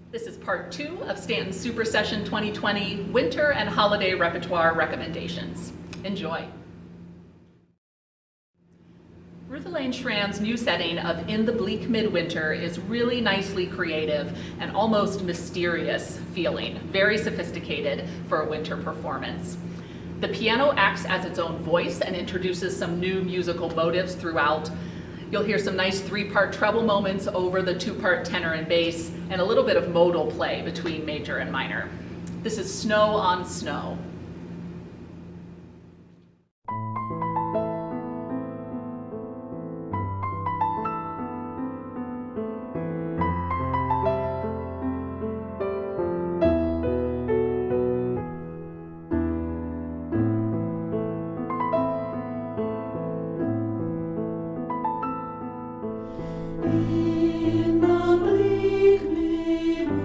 This is part 2 of Stanton's Super Session 2020 Winter and Holiday Repertoire Recommendations. Enjoy. Ruth Elaine Schram's new setting of In the Bleak Midwinter is really nicely creative and almost mysterious feeling, very sophisticated for a winter performance. The piano acts as its own voice and introduces some new musical motives throughout. You'll hear some nice 3-part treble moments over the 2-part tenor and bass, and a little bit of modal play between major and minor. This is Snow on Snow. In the bleak midwinter,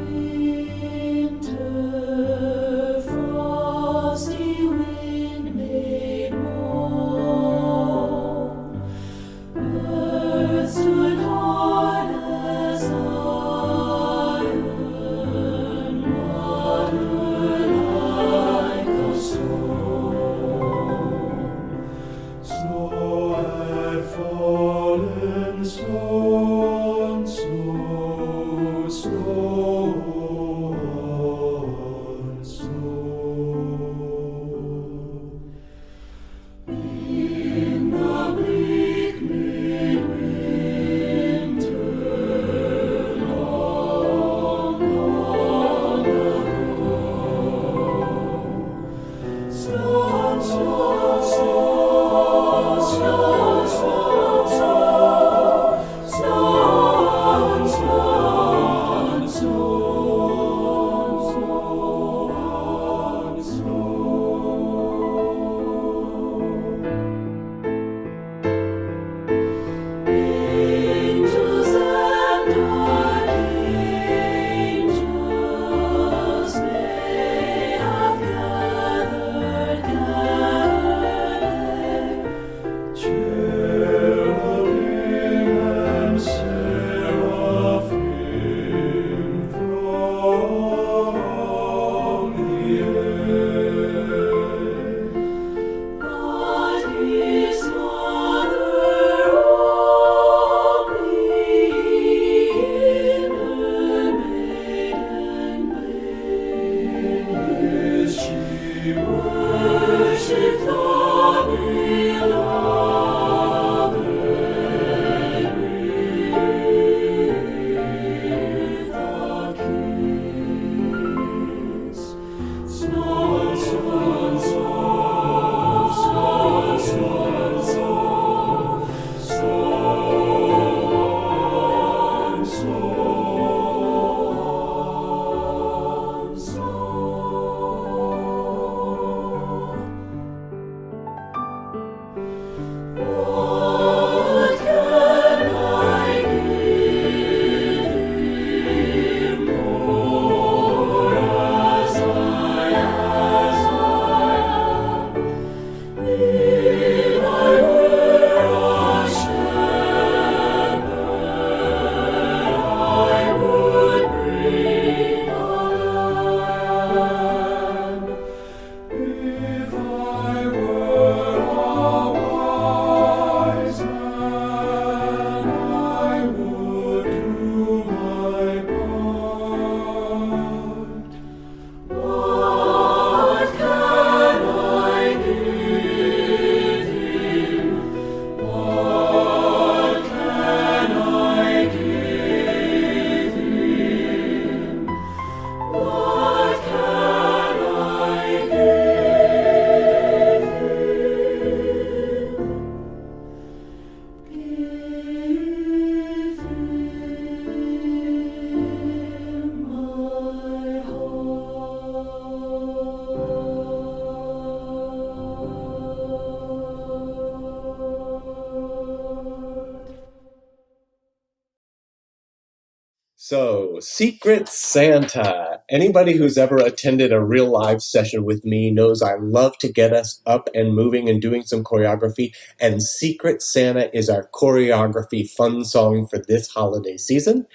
frosty wind made moan. Earth stood hard as iron, water like a stone. Snow had fallen, snow, snow, snow, snow. In the bleak midwinter, long, long ago, snow, snow, snow, snow, snow, snow. Angels and archangels may have gathered there. Cherubim and seraphim from the air. But his mother only in her maiden bliss she worshipped the beloved with a kiss. Snow, snow, snow, snow, snow, snow, snow, snow, snow. What can I give him more as I am? If I were a shepherd, I would bring a lamb. If I were a wise man, I would do my part. What can I give him? What can I give him? What can I give him? Give him my heart. So, Secret Santa. Anybody who's ever attended a real live session with me knows I love to get us up and moving and doing some choreography, and Secret Santa is our choreography fun song for this holiday season.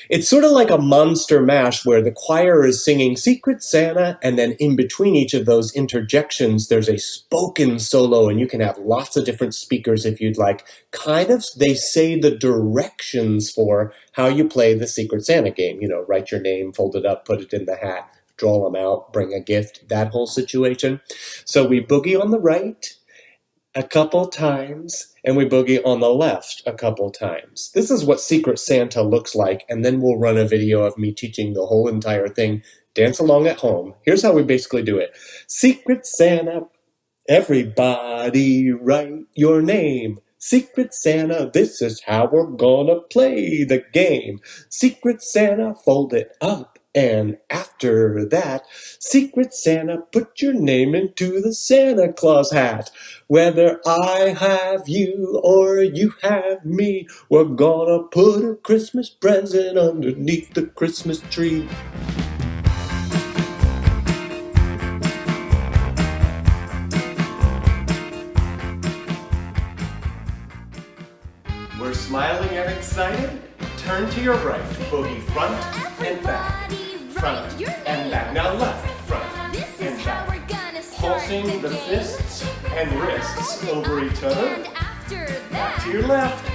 It's sort of like a monster mash where the choir is singing Secret Santa, and then in between each of those interjections, there's a spoken solo, and you can have lots of different speakers if you'd like. Kind of, they say the directions for how you play the Secret Santa game. You know, write your name, fold it up, put it in the hat, draw them out, bring a gift, that whole situation. So we boogie on the right a couple times, and we boogie on the left a couple times. This is what Secret Santa looks like, and then we'll run a video of me teaching the whole entire thing. Dance along at home. Here's how we basically do it. Secret Santa, everybody write your name. Secret Santa, this is how we're gonna play the game. Secret Santa, fold it up. And after that, Secret Santa, put your name into the Santa Claus hat. Whether I have you or you have me, we're gonna put a Christmas present underneath the Christmas tree. We're smiling and excited. Turn to your right, boogie front and back. Front and back. Now left, front and back. Pulsing the fists and wrists over each other. Back to your left.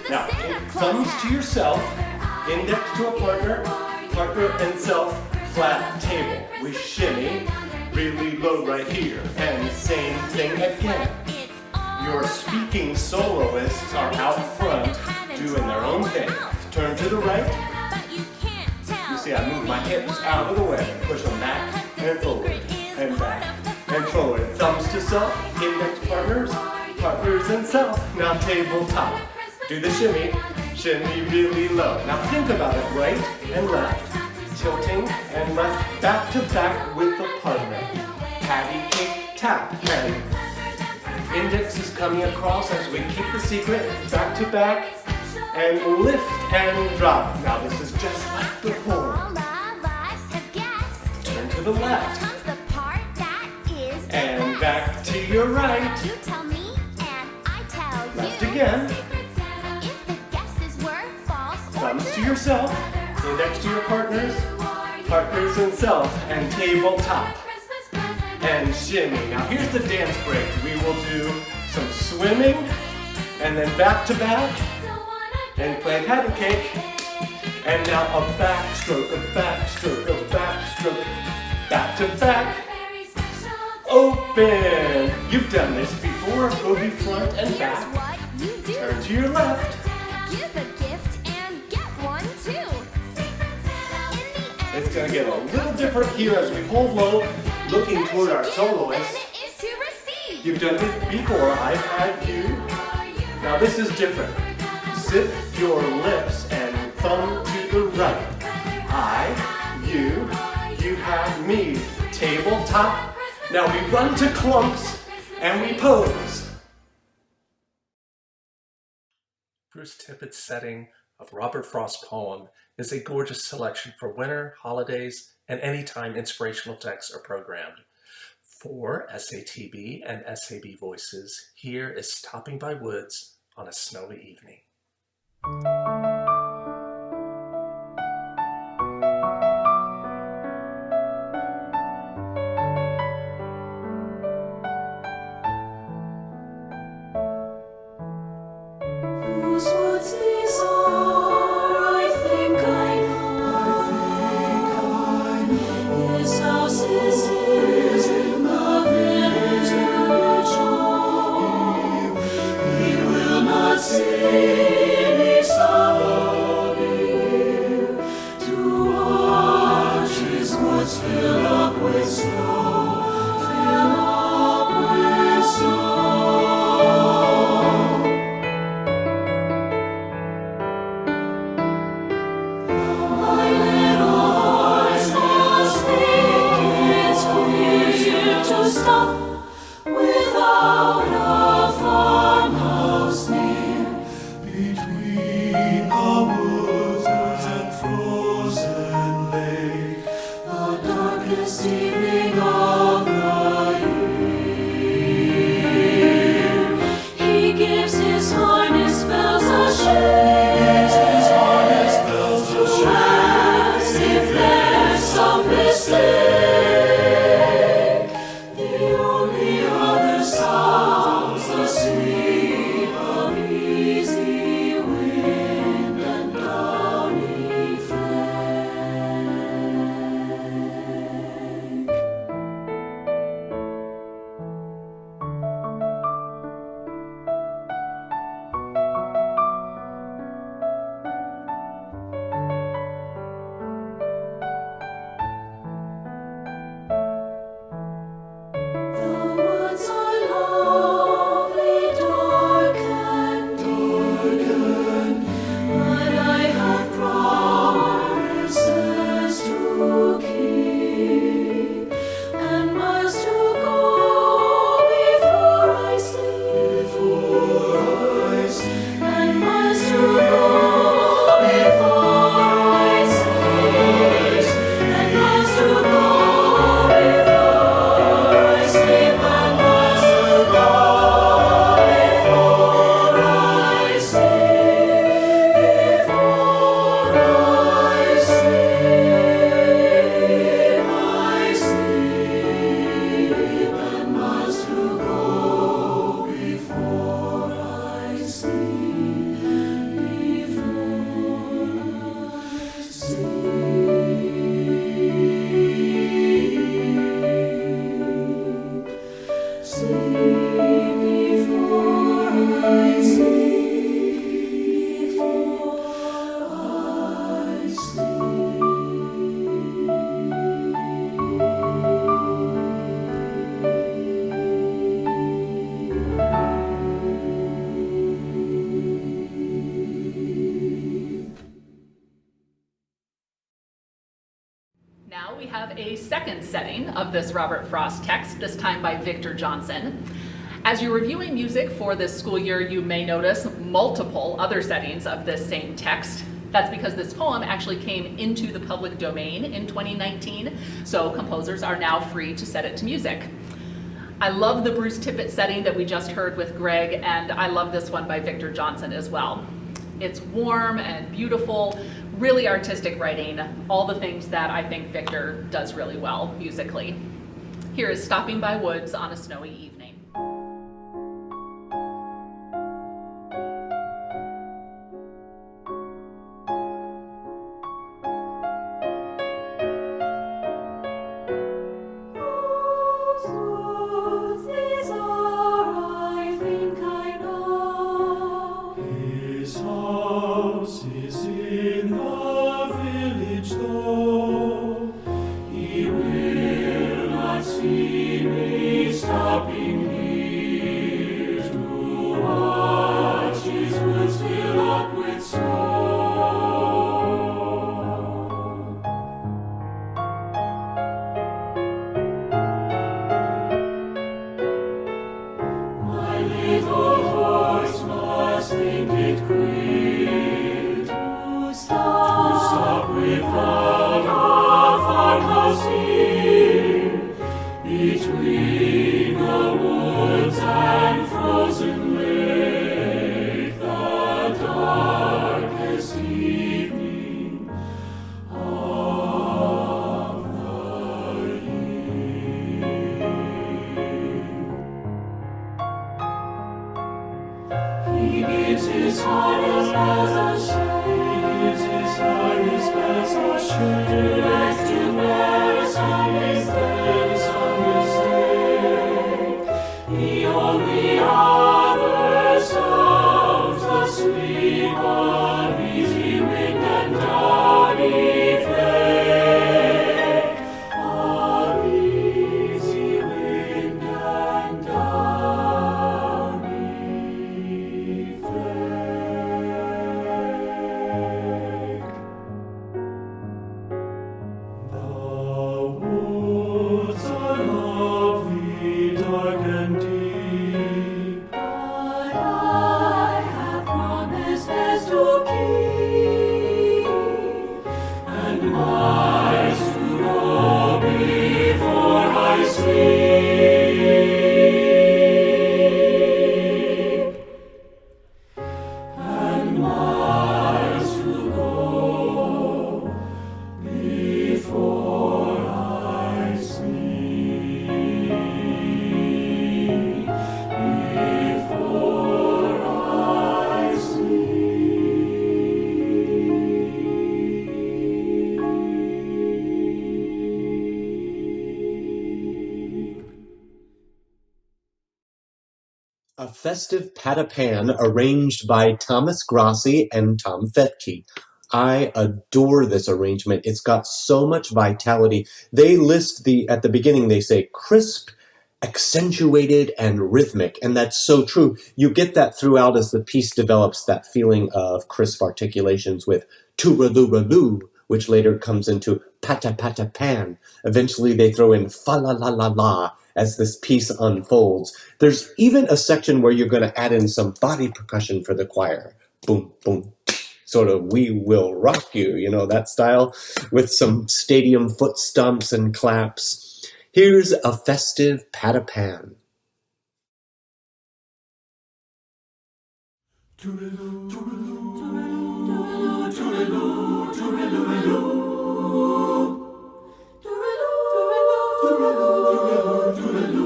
Now, thumbs to yourself, index to a partner, partner and self, flat table. We shimmy really low right here. And same thing again. Your speaking soloists are out front doing their own thing. Turn to the right. You see, I move my hips out of the way, push them back and forward, and back and forward. Thumbs to self, index partners, partners and self. Now tabletop. Do the shimmy, shimmy really low. Now think about it, right and left, tilting and left, back to back with the partner. Patty cake tap, and index is coming across as we keep the secret, back to back, and lift and drop. Now this is just like before. Turn to the left. And back to your right. Left again. Thumbs to yourself. Index to your partners. Partners and self. And tabletop. And shimmy. Now here's the dance break. We will do some swimming. And then back to back. And play patty cake. And now a backstroke, a backstroke, a backstroke. Back to back. Open. You've done this before. Boogie front and back. Turn to your left. Give a gift and get one too. It's going to get a little different here as we hold low, looking toward our soloist. You've done it before. I've had you. Now this is different. Zip your lips and thumb to the right. I, you have me. Tabletop. Now we run to clumps and we pose. Bruce Tippette's setting of Robert Frost's poem is a gorgeous selection for winter, holidays, and any time inspirational texts are programmed. For SATB and SAB voices, here is Stopping by Woods on a Snowy Evening. Whose woods these are, I think I know. His house is in the village hall. He will not see me sorrow. Now we have a second setting of this Robert Frost text, this time by Victor Johnson. As you're reviewing music for this school year, you may notice multiple other settings of this same text. That's because this poem actually came into the public domain in 2019, so composers are now free to set it to music. I love the Bruce Tippette setting that we just heard with Greg, and I love this one by Victor Johnson as well. It's warm and beautiful, really artistic writing, all the things that I think Victor does really well musically. Here is Stopping by Woods on a Snowy Evening. These are, I think I know. His house is in the village though. He will not see me stopping here to watch his woods fill up with snow. My little horse must think it queer to stop without a farmhouse here, between the woods and frozen lake, the darkest evening of the year. He gives his heart as a share. He gives his heart as a share. As to bear some mistake, some mistake. The only other sounds the sweet of easy wind and downy flake. Of easy wind and downy flake. The woods are lovely, dark and deep, but I have promises to keep, and miles to go before I sleep, and miles to go before I sleep, before I sleep. A Festive Pat-a-Pan arranged by Thomas Grassi and Tom Fettke. I adore this arrangement. It's got so much vitality. They list at the beginning, they say crisp, accentuated, and rhythmic. And that's so true. You get that throughout as the piece develops, that feeling of crisp articulations with tooraloo, which later comes into pata-pata-pan. Eventually they throw in fa-la-la-la-la as this piece unfolds. There's even a section where you're going to add in some body percussion for the choir. Boom, boom. Sort of We Will Rock You, you know, that style, with some stadium foot stomps and claps. Here's A Festive Pat-a-Pan. Tooraloo, tooraloo, tooraloo, tooraloo, tooraloo, tooraloo, tooraloo,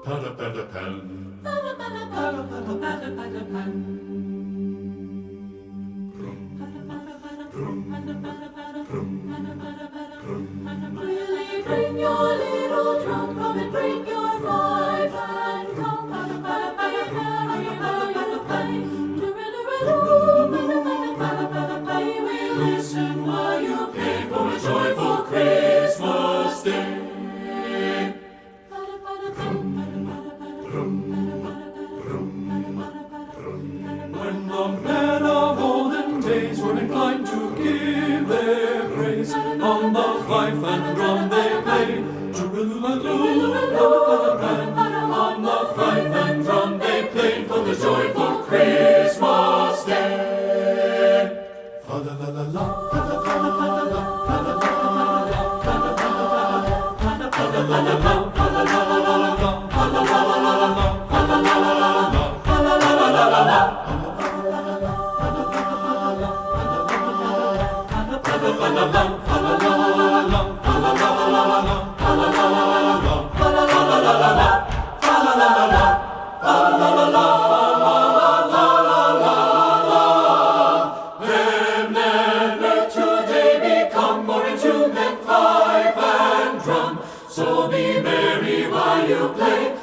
pat-a-pat-a-pan. Really bring your little drum, come and bring your fife and come. We listen while you play for a joyful Christmas day. When the men of olden days were inclined to give Let today become more in tune than fife and drum. So be merry while you play.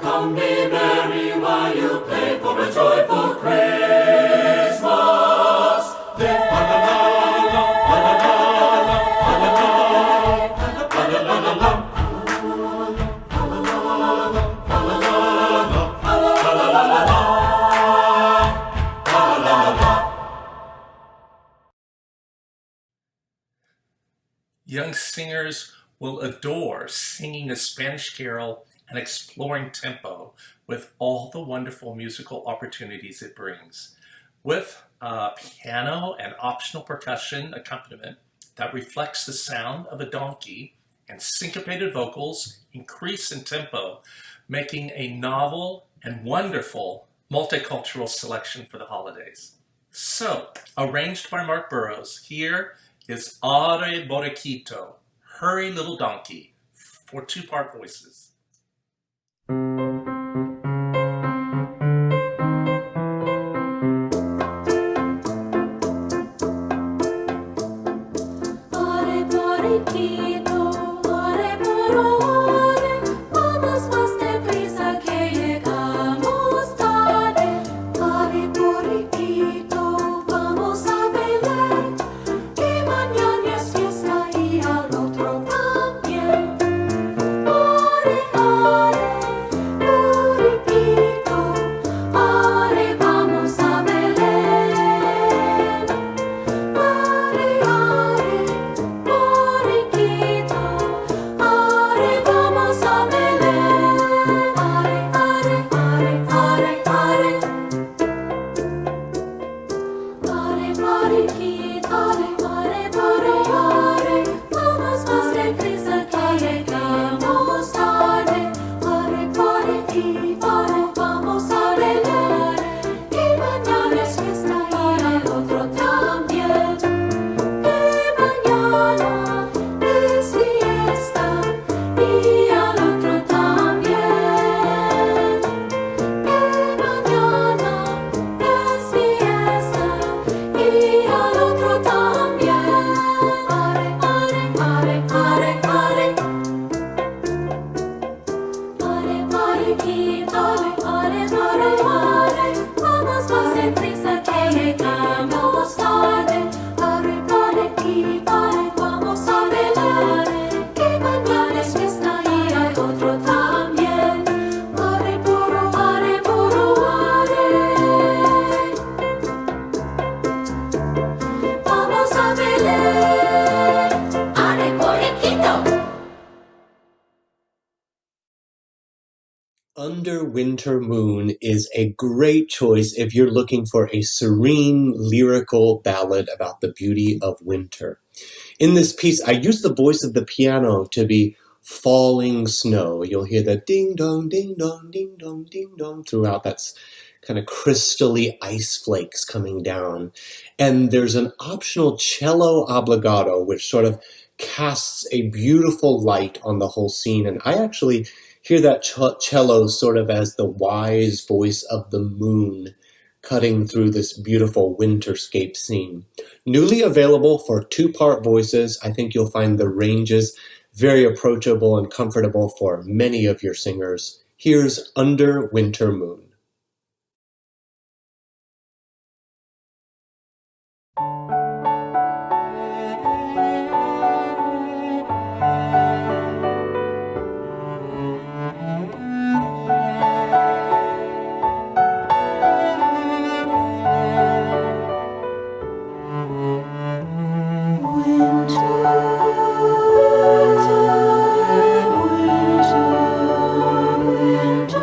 Come be merry while you play for a joyful Christmas day. Young singers will adore singing a Spanish carol and exploring tempo with all the wonderful musical opportunities it brings. With piano and optional percussion accompaniment that reflects the sound of a donkey and syncopated vocals increase in tempo, making a novel and wonderful multicultural selection for the holidays. So, arranged by Mark Burrows, here is Arre Borriquito, Hurry Little Donkey, for two-part voices. Arre Borriquito, arre Borrows, vamos más deprisa que llegamos tarde. Arre Borriquito, vamos a Belén, que mañana es fiesta y al otro también. Arre, arre, Borriquito, arre, vamos a Belén. Arre, arre, Borriquito, arre, vamos a Belén. Arre, arre, arre, arre, arre. Arre, Borriquito, arre, arre, vamos más deprisa que llegamos tarde. Arre, Borriquito, vamos a Belén, que mañana es fiesta y al otro también. Que mañana es fiesta y al otro también. Que mañana es fiesta y al otro también. Arre, arre, arre, arre, arre. Arre, Borriquito, arre, arre, vamos más deprisa que llegamos tarde. Arre, Borriquito, vamos a Belén, que mañana es fiesta y al otro también. Arre, burro, arre, burro, arre. Vamos a Belén. Arre, Borriquito. Under Winter Moon is a great choice if you're looking for a serene, lyrical ballad about the beauty of winter. In this piece, I use the voice of the piano to be falling snow. You'll hear the ding dong, ding dong, ding dong, ding dong throughout. That's kind of crystally ice flakes coming down. And there's an optional cello obbligato, which sort of casts a beautiful light on the whole scene. And I actually hear that cello sort of as the wise voice of the moon cutting through this beautiful winterscape scene. Newly available for two-part voices, I think you'll find the ranges very approachable and comfortable for many of your singers. Here's Under Winter Moon. Winter,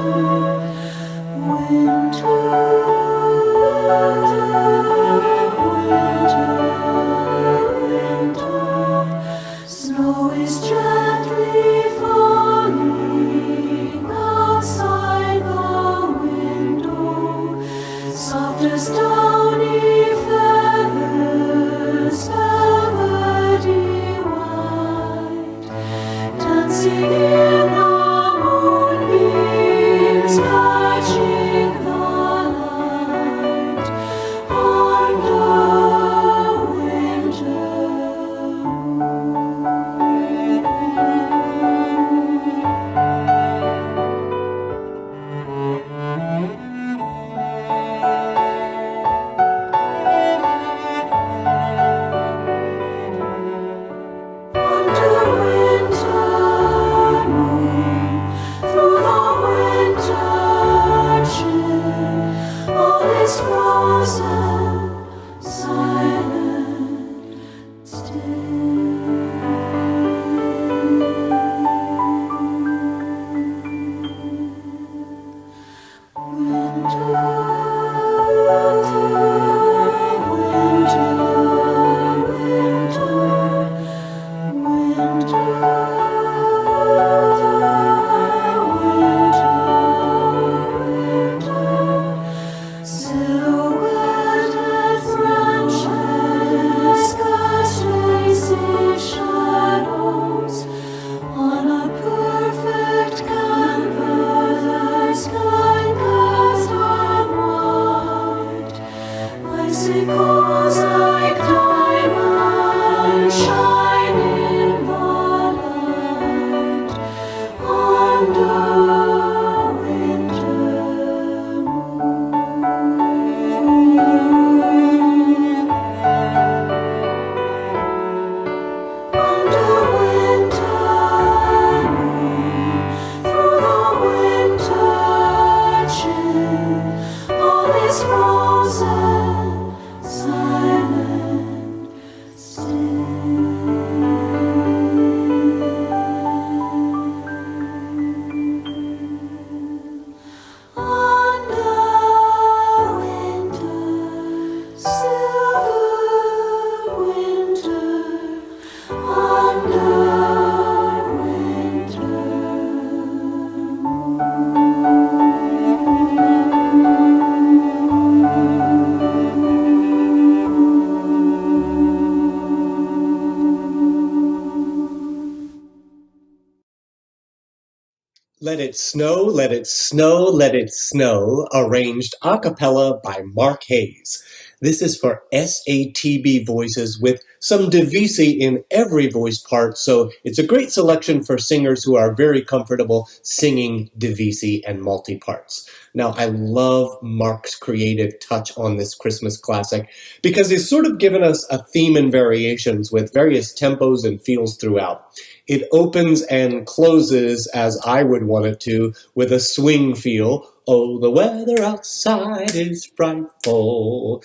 Let It Snow, Let It Snow, Let It Snow, arranged a cappella by Mark Hayes. This is for SATB voices with some divisi in every voice part, so it's a great selection for singers who are very comfortable singing divisi and multi-parts. Now, I love Mark's creative touch on this Christmas classic because he's sort of given us a theme and variations with various tempos and feels throughout. It opens and closes, as I would want it to, with a swing feel. Oh, the weather outside is frightful.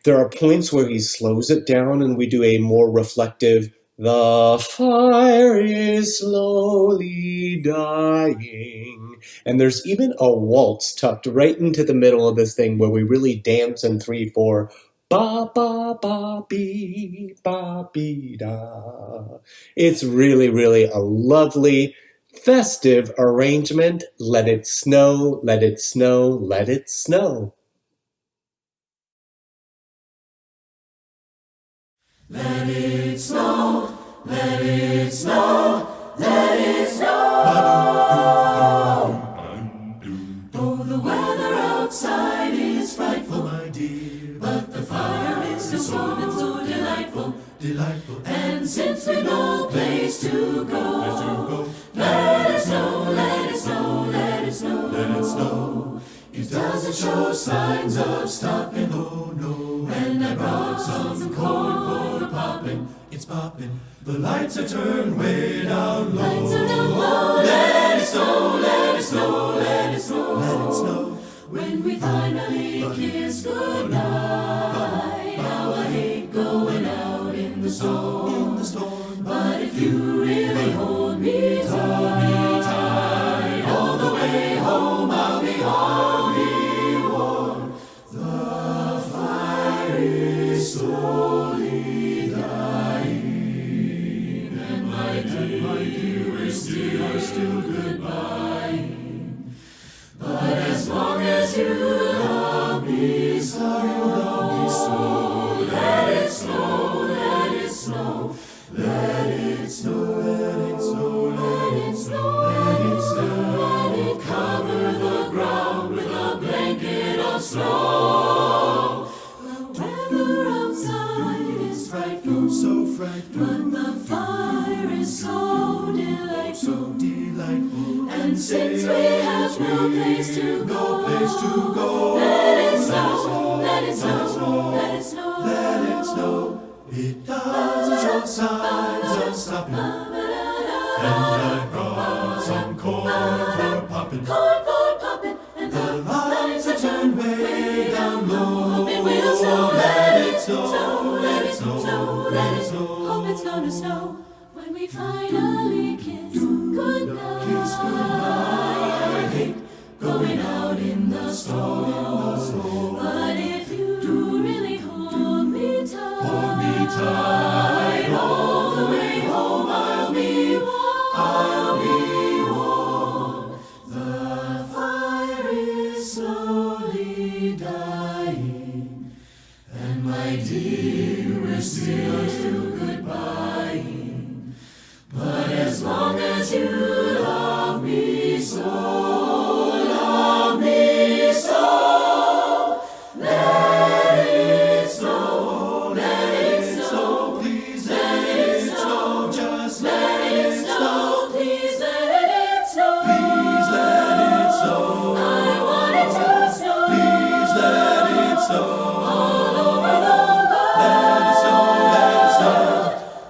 There are points where he slows it down and we do a more reflective, the fire is slowly dying. And there's even a waltz tucked right into the middle of this thing where we really dance in 3/4. Ba ba ba bee ba bee da. It's really, really a lovely, festive arrangement. Let it snow, let it snow, let it snow. Let it snow, let it snow, let it snow. Oh, the weather outside is frightful, my dear, but the fire is so warm and so delightful, delightful. And since we've no place to go, let it snow, let it snow, let it snow, let it snow. It doesn't show signs of stopping, oh no. And I brought some corn for popping, it's popping. The lights are turned way down low. Lights are down low. Let it snow, let it snow, let it snow, let it snow. When we finally kiss goodnight, how I hate going out in the storm, But if you really hold me tight, all the way home I'll be warm. The fire is slowly dying, and my dear, we're still goodbye. But as long as you love me so, let it snow, let it snow, let it snow, let it snow, let it snow, let it snow, let it cover the ground with a blanket of snow. The weather outside is frightful, so frightful, but the fire is so delightful, And since we have no place to go, let it snow, let it snow, let it snow, let it snow. It doesn't show signs of stopping, and I brought some corn for popping, and the lights are turned way down low. It will snow, let it snow, let it snow, let it snow. Hope it's gonna snow when we finally kiss goodnight. I hate going out in the storm, but if you really hold me tight, all the way home I'll be warm. The fire is slowly dying, and my dear, we're still goodbye. But as long as you love me so, let it snow, please let it snow, just let it snow, please let it snow, please let it snow, I want it to snow, please let it snow, all over the world, let it snow, let it snow,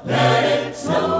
let it snow.